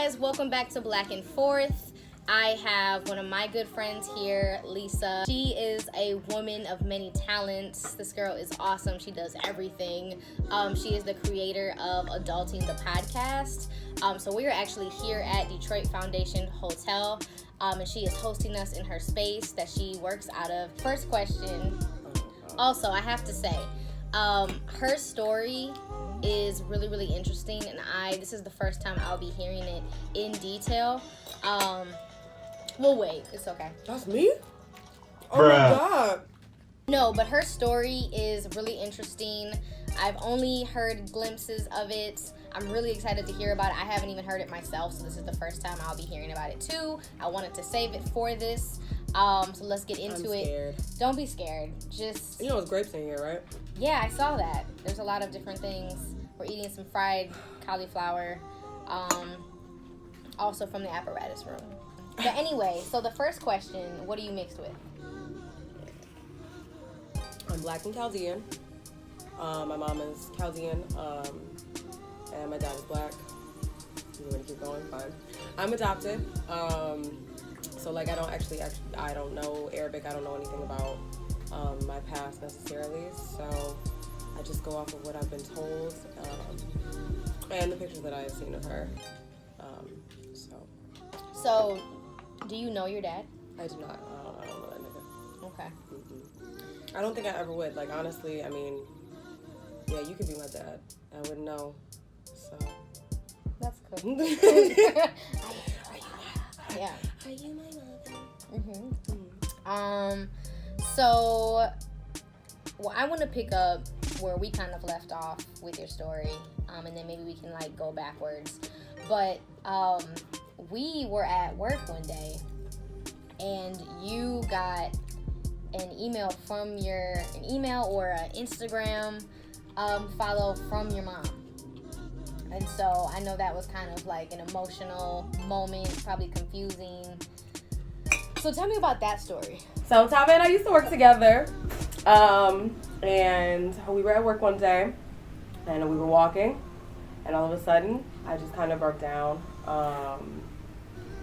guys, welcome back to Black and Forth. I have one of my good friends here, Lisa. She is a woman of many talents. This girl is awesome. She does everything. She is the creator of Adulting the Podcast. So we are actually here at Detroit Foundation Hotel, and she is hosting us in her space that she works out of. First question. Also, I have to say, her story is really, really interesting, and this is the first time I'll be hearing it in detail. We'll wait. It's okay. That's me? Oh my God. No, but her story is really interesting. I've only heard glimpses of it. I'm really excited to hear about it. I haven't even heard it myself, so this is the first time I'll be hearing about it too. I wanted to save it for this. So let's get into it. Scared. Don't be scared. Just... You know it's grapes in here, right? Yeah, I saw that. There's a lot of different things. We're eating some fried cauliflower. Also from the apparatus room. But anyway, so the first question, what are you mixed with? I'm Black and Chaldean. My mom is Chaldean, and my dad is Black. You want to keep going? Fine. I'm adopted. So like I don't know Arabic. I don't know anything about my past necessarily. So I just go off of what I've been told and the pictures that I have seen of her. So, do you know your dad? I do not. I don't know that nigga. Okay. Mm-hmm. I don't think I ever would. Like, honestly, I mean, yeah, you could be my dad. I wouldn't know. So. That's cool. Yeah. Are you my mother? Mm-hmm. So, well, I want to pick up where we kind of left off with your story, and then maybe we can, like, go backwards. But, we were at work one day, and you got an email or an Instagram follow from your mom. And so I know that was kind of like an emotional moment, probably confusing. So tell me about that story. So Tava and I used to work together, and we were at work one day, and we were walking, and all of a sudden, I just kind of broke down.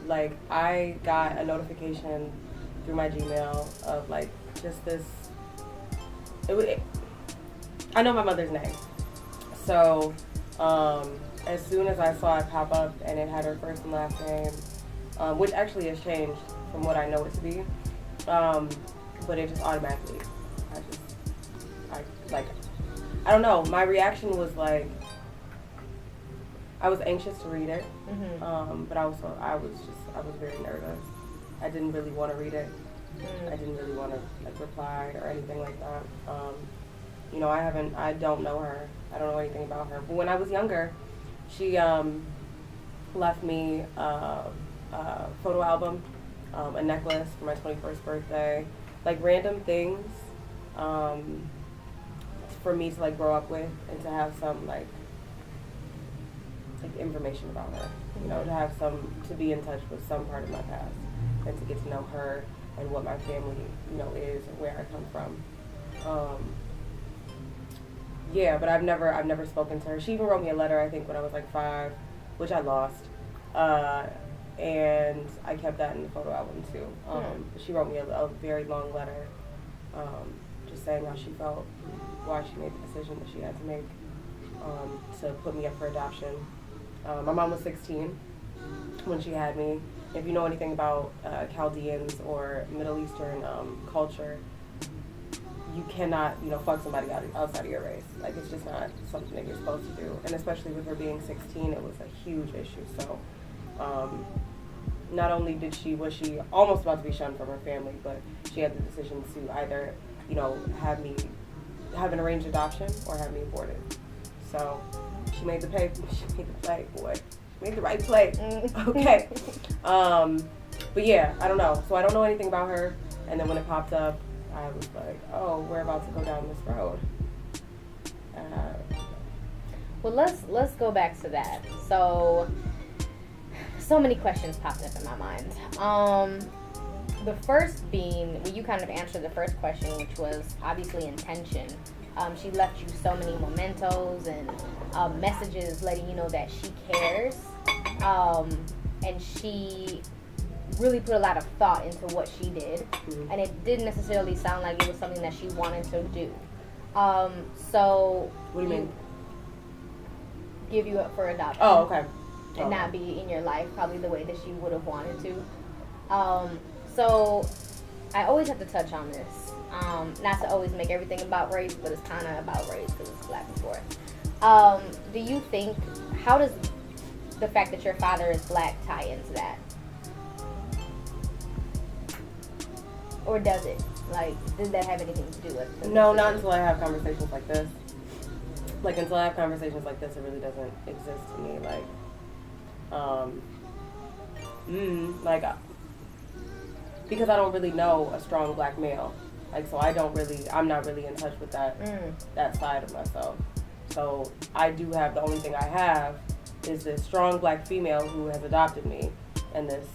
Like, I got a notification through my Gmail of, like, just this, I know my mother's name. So, as soon as I saw it pop up and it had her first and last name, which actually has changed from what I know it to be, but it just automatically, I don't know, my reaction was like, I was anxious to read it, but I was very nervous. I didn't really want to read it. I didn't really want to like reply or anything like that. You know, I don't know her. I don't know anything about her. But when I was younger, she left me a photo album, a necklace for my 21st birthday, like random things for me to like grow up with and to have some like information about her, you know, to be in touch with some part of my past and to get to know her and what my family, you know, is and where I come from. Yeah, but I've never spoken to her. She even wrote me a letter, I think, when I was like 5, which I lost. And I kept that in the photo album too. She wrote me a very long letter, just saying how she felt, why she made the decision that she had to make to put me up for adoption. My mom was 16 when she had me. If you know anything about Chaldeans or Middle Eastern culture, you cannot, you know, fuck somebody outside of your race. Like, it's just not something that you're supposed to do. And especially with her being 16, it was a huge issue. So, not only was she almost about to be shunned from her family, but she had the decision to either, you know, have an arranged adoption or have me aborted. So, she made the play, boy. Made the right play. Okay. But yeah, I don't know. So I don't know anything about her. And then when it popped up, I was like, oh, we're about to go down this road. Well, let's go back to that. So many questions popped up in my mind. The first being, well, you kind of answered the first question, which was obviously intention. She left you so many mementos and messages letting you know that she cares. And she really put a lot of thought into what she did. Mm-hmm. And it didn't necessarily sound like it was something that she wanted to do. So... What do you mean? Give you up for adoption. Oh, okay. And not be in your life probably the way that she would have wanted to. So I always have to touch on this. Not to always make everything about race, but it's kind of about race because it's Black and Forth. Do you think, how does the fact that your father is Black tie into that? Or does it? Like, does that have anything to do with it? No, not until I have conversations like this. Like, until I have conversations like this, it really doesn't exist to me. Like, because I don't really know a strong Black male. Like, so I'm not really in touch with that side of myself. So I do have, the only thing I have is this strong Black female who has adopted me, and this,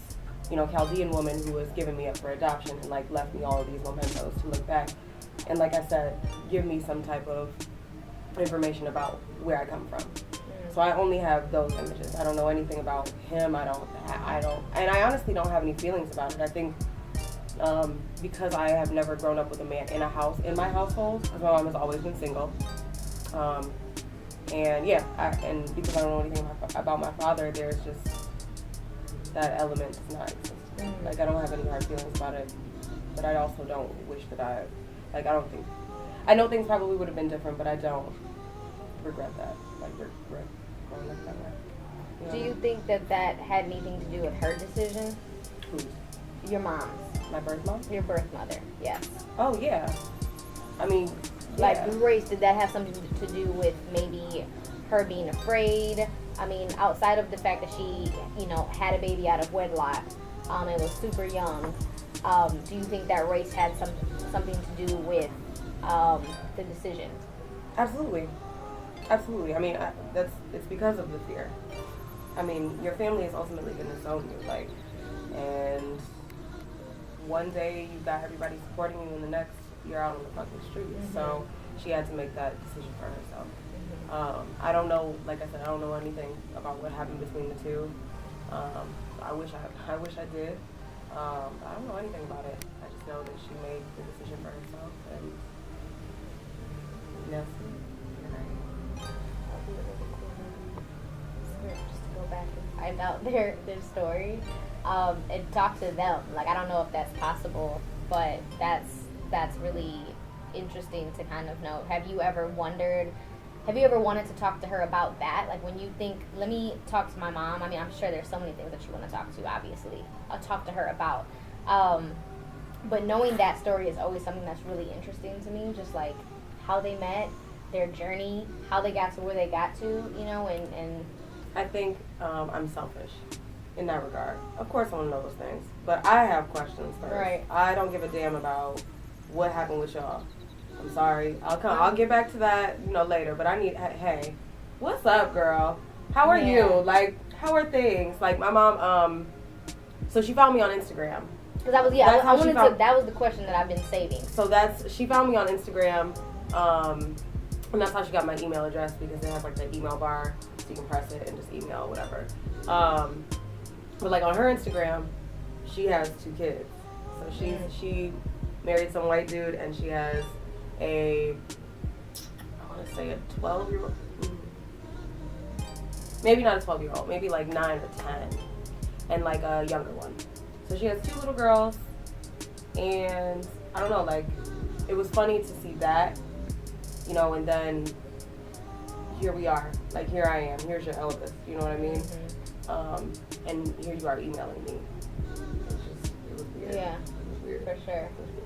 Chaldean woman who has given me up for adoption and, like, left me all of these mementos to look back. And like I said, give me some type of information about where I come from. So I only have those images. I don't know anything about him. I don't, and I honestly don't have any feelings about it. I think because I have never grown up with a man in my household, because my mom has always been single. And yeah, and because I don't know anything about my father, there's just that element does not exist. Like, I don't have any hard feelings about it, but I also don't wish that I know things probably would have been different, but I don't regret that. Like, regret growing up that way. Do you think that had anything to do with her decision? Whose? Your mom's. My birth mom? Your birth mother, yes. Oh, yeah. I mean, like, yeah. race, did that have something to do with maybe her being afraid? I mean, outside of the fact that she, had a baby out of wedlock, and was super young, do you think that race had something to do with the decision? Absolutely. I mean, it's because of the fear. I mean, your family is ultimately going to disown you, like, and one day you got everybody supporting you, and the next you're out on the fucking streets. Mm-hmm. So she had to make that decision for herself. I don't know, like I said, I don't know anything about what happened between the two. I wish I did. But I don't know anything about it. I just know that she made the decision for herself, and yes. Just to go back and find out their story, and talk to them. Like, I don't know if that's possible, but that's really interesting to kind of know. Have you ever wanted to talk to her about that? Like, when you think, let me talk to my mom. I mean, I'm sure there's so many things that you want to talk to, obviously. I'll talk to her about. But knowing that story is always something that's really interesting to me, just like how they met, their journey, how they got to where they got to, and I think I'm selfish in that regard. Of course I want to know those things, but I have questions first. Right. I don't give a damn about what happened with y'all. I'm sorry. I'll get back to that, later, but I need, hey, what's up, girl? How are you? Like, how are things? Like, my mom, so she found me on Instagram. Because that was the question that I've been saving. So she found me on Instagram, and that's how she got my email address, because they have, like, the email bar, so you can press it and just email, whatever. But, like, on her Instagram, she has 2 kids. So she married some white dude, and she has I want to say a 12-year-old. Maybe not a 12-year-old. Maybe, like, 9 or 10. And, like, a younger one. So she has 2 little girls, and I don't know, like, it was funny to see that, and then here we are. Like, here I am. Here's your eldest. You know what I mean? Mm-hmm. And here you are emailing me. It was weird. Yeah, it was weird. For sure. It was weird.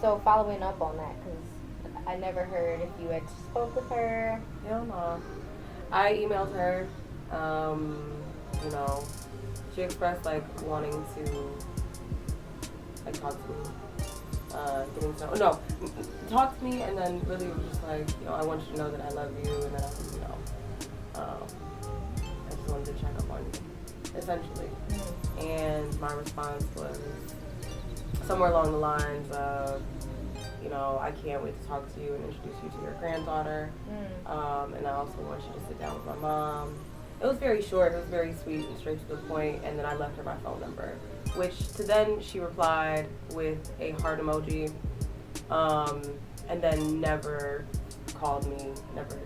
So following up on that, because I never heard if you had spoke with her. Hell no. I emailed her. She expressed, like, wanting to, like, talk to me. Talk to me, and then really was just like, I want you to know that I love you, and that I just wanted to check up on you, essentially. Mm-hmm. And my response was somewhere along the lines of, you know, I can't wait to talk to you and introduce you to your granddaughter. And I also want you to sit down with my mom. It was very short, it was very sweet and straight to the point, and then I left her my phone number, which to then she replied with a heart emoji, and then never called me, never,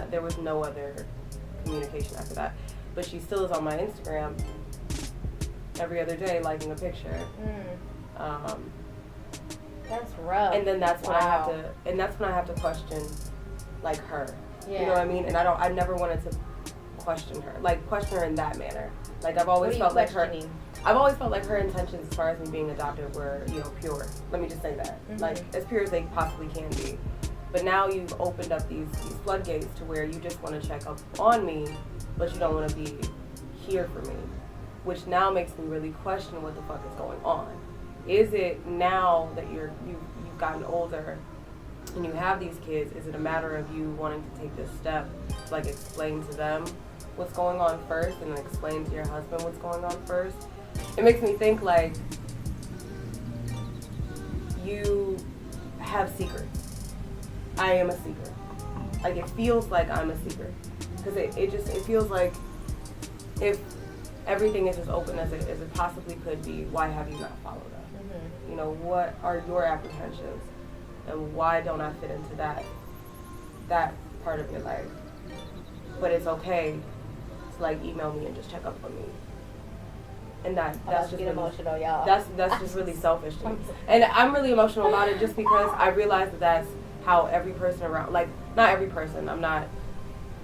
there was no other communication after that. But she still is on my Instagram every other day liking a picture. That's rough. And then that's when I have to question, like, her. Yeah. You know what I mean? And I never wanted to question her in that manner. Like, I've always felt like her intentions as far as me being adopted were, you know, pure. Let me just say that. Like, as pure as they possibly can be. But now you've opened up these floodgates to where you just want to check up on me, but you don't want to be here for me. Which now makes me really question what the fuck is going on. Is it now that you've gotten older and you have these kids, is it a matter of you wanting to take this step to, like, explain to them what's going on first and then explain to your husband what's going on first? It makes me think, like, you have secrets. I am a secret. Like, it feels like I'm a secret. Because it feels like if everything is as open as it possibly could be, why have you not followed up? You know, what are your apprehensions? And why don't I fit into that part of your life? But it's okay to, like, email me and just check up on me. And that's just really emotional, y'all. That's just really selfish to me. And I'm really emotional about it just because I realize that that's how every person around, like, not every person, I'm not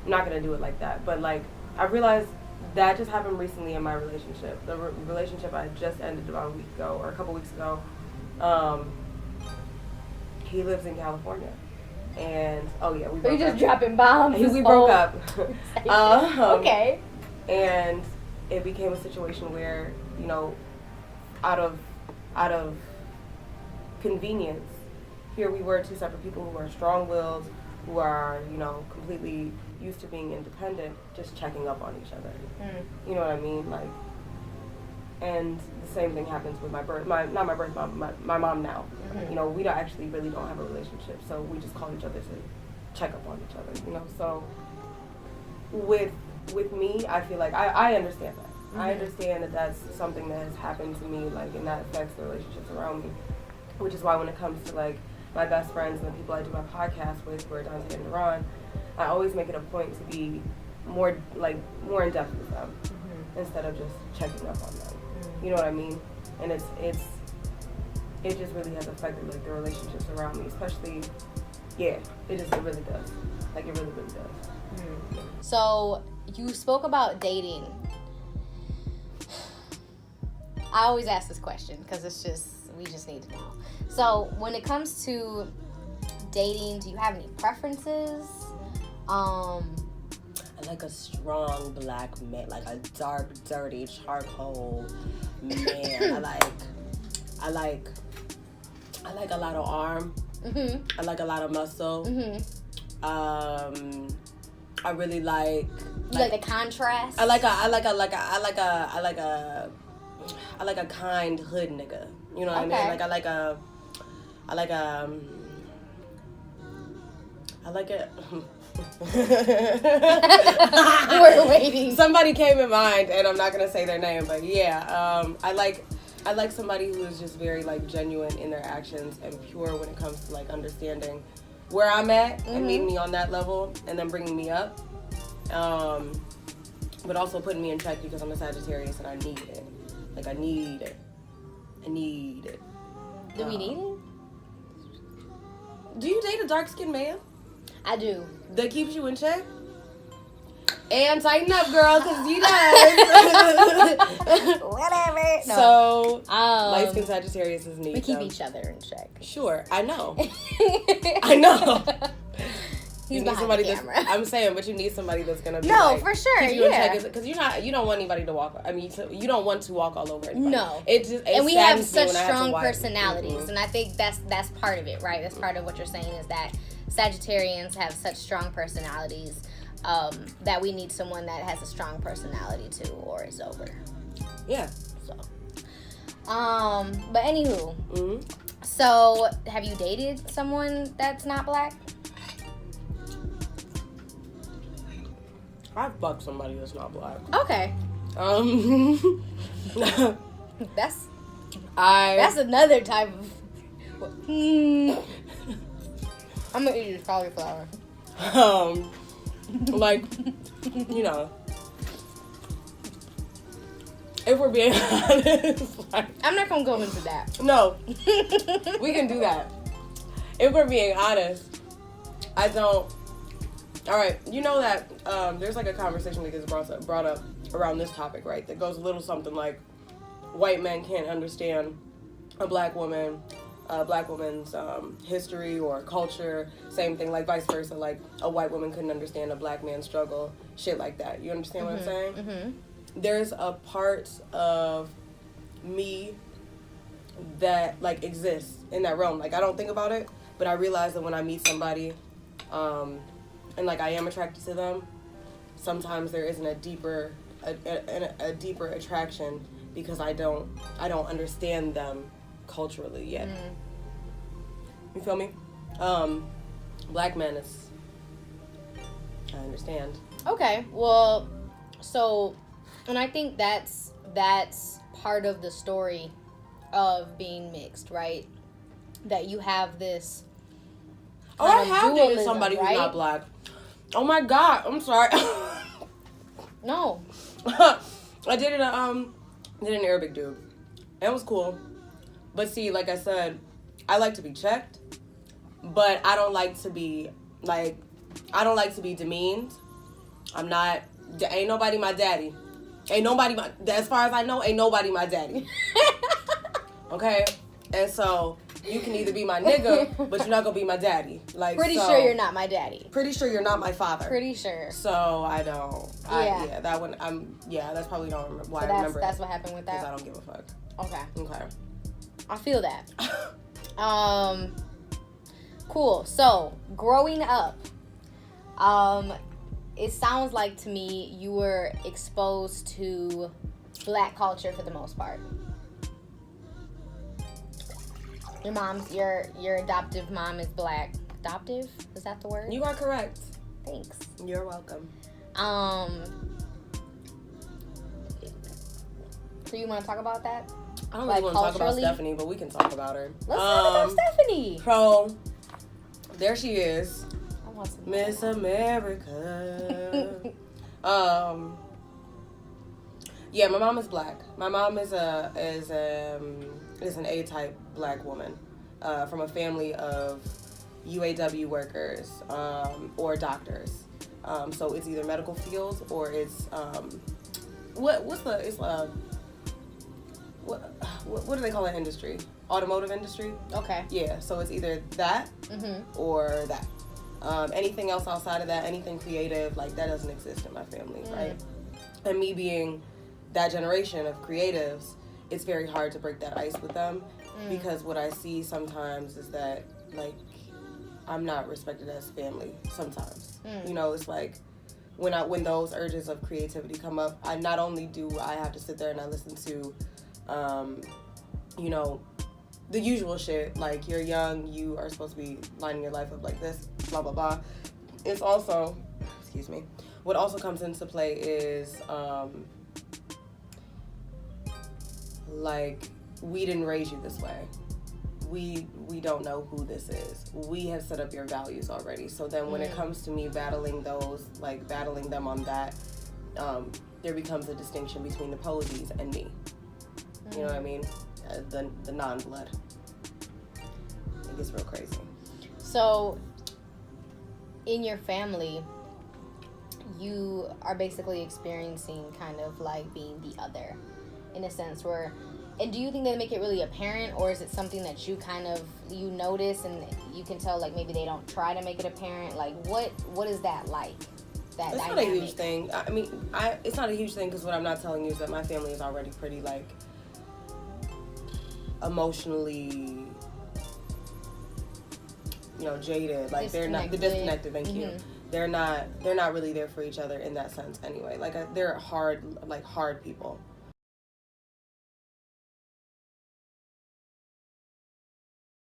gonna do it like that, but, like, I realized that just happened recently in my relationship. The relationship I just ended about a week ago, or a couple weeks ago, he lives in California. And, we broke up. You just dropping bombs. We broke up. Okay. And it became a situation where, you know, out of convenience, here we were, two separate people who are strong-willed, who are, you know, completely used to being independent, just checking up on each other. You know what I mean? Like, and the same thing happens with my mom now. You know, we really don't have a relationship, so we just call each other to check up on each other, you know? So with me, I feel like I understand that. I understand that that's something that has happened to me, like, and that affects the relationships around me, which is why when it comes to, like, my best friends and the people I do my podcast with, who are Dante and Duran, I always make it a point to be more in depth with them instead of just checking up on them. You know what I mean? And it just really has affected, like, the relationships around me, especially, it really does. Like, it really, really does. So you spoke about dating. I always ask this question because we just need to know. So when it comes to dating, do you have any preferences? I like a strong black man, like a dark, dirty, charcoal man. I like a lot of arm. I like a lot of muscle. I really like the contrast. I like a kind hood nigga. You know what I mean? Like, I like it. We're waiting. Somebody came in mind, and I'm not gonna say their name, but yeah, I like somebody who is just very, like, genuine in their actions and pure when it comes to, like, understanding where I'm at and meeting me on that level and then bringing me up, but also putting me in check because I'm a Sagittarius and I need it. Like, I need it. Do we need it? Do you date a dark-skinned man? I do. That keeps you in check? And tighten up, girl, because you know. Whatever. No. So, light-skinned Sagittarius is neat. We keep each other in check. Sure, I know. I know. He's you need behind somebody the camera. I'm saying, but you need somebody that's gonna be for sure, keep you in check, because you don't want anybody to walk. I mean, you don't want to walk all over anybody. No, and we have such strong personalities, and I think that's part of it, right? That's part of what you're saying is that Sagittarians have such strong personalities that we need someone that has a strong personality too, or it's over. Yeah. So, but anywho, So, have you dated someone that's not black? I've fucked somebody that's not black. Okay. That's another type of. I'm gonna eat this cauliflower. Like, you know, if we're being honest, like, I'm not gonna go into that. no, we can do that. If we're being honest, I don't. All right, you know that there's like a conversation that gets brought up around this topic, right? That goes a little something like, white men can't understand a black woman's history or culture. Same thing, like vice versa. Like a white woman couldn't understand a black man's struggle. Shit like that. You understand what I'm saying? Mm-hmm. There's a part of me that like exists in that realm. Like I don't think about it, but I realize that when I meet somebody, and like I am attracted to them, sometimes there isn't a deeper attraction because I don't understand them culturally yet. You feel me? Black men is, I understand. Okay, well, so, and I think that's part of the story of being mixed, right? That you have this. Oh, I have dated somebody who's not black. Oh my God, I'm sorry. No. I dated an Arabic dude. It was cool. But see, like I said, I like to be checked, but I don't like to be demeaned. Ain't nobody my daddy. As far as I know, ain't nobody my daddy. Okay? And so, you can either be my nigga, but you're not gonna be my daddy. Like, pretty sure you're not my daddy. Pretty sure you're not my father. Pretty sure. So I don't. That one. That's probably not why I remember. That's what happened with that. Because I don't give a fuck. Okay. I feel that. Cool. So growing up, it sounds like to me you were exposed to black culture for the most part. Your adoptive mom is black. Adoptive? Is that the word? You are correct. Thanks. You're welcome. So you want to talk about that? I don't really want to talk about Stephanie, but we can talk about her. Let's talk about Stephanie. So, there she is. I want some Miss America. Yeah, my mom is black. My mom is an A-type black woman from a family of UAW workers or doctors. So it's either medical fields or it's what do they call that industry? Automotive industry? Okay. Yeah, so it's either that or that. Anything else outside of that, anything creative, like that doesn't exist in my family, right? And me being that generation of creatives, it's very hard to break that ice with them because what I see sometimes is that, like, I'm not respected as family sometimes. You know, it's like when those urges of creativity come up, I not only do I have to sit there and I listen to, you know, the usual shit, like you're young, you are supposed to be lining your life up like this, blah, blah, blah. It's also, what also comes into play is, like, we didn't raise you this way. We don't know who this is. We have set up your values already. So then when it comes to me battling them on that, there becomes a distinction between the posies and me. You know what I mean? The non-blood. It gets real crazy. So, in your family, you are basically experiencing kind of like being the other, in a sense where, and do you think they make it really apparent, or is it something that you kind of, you notice and you can tell, like maybe they don't try to make it apparent? Like what is that like? That it's dynamic? not a huge thing. I mean, it's not a huge thing because what I'm not telling you is that my family is already pretty, like, emotionally, you know, jaded. Like they're disconnected. Thank you. They're not really there for each other in that sense anyway. Like they're hard people.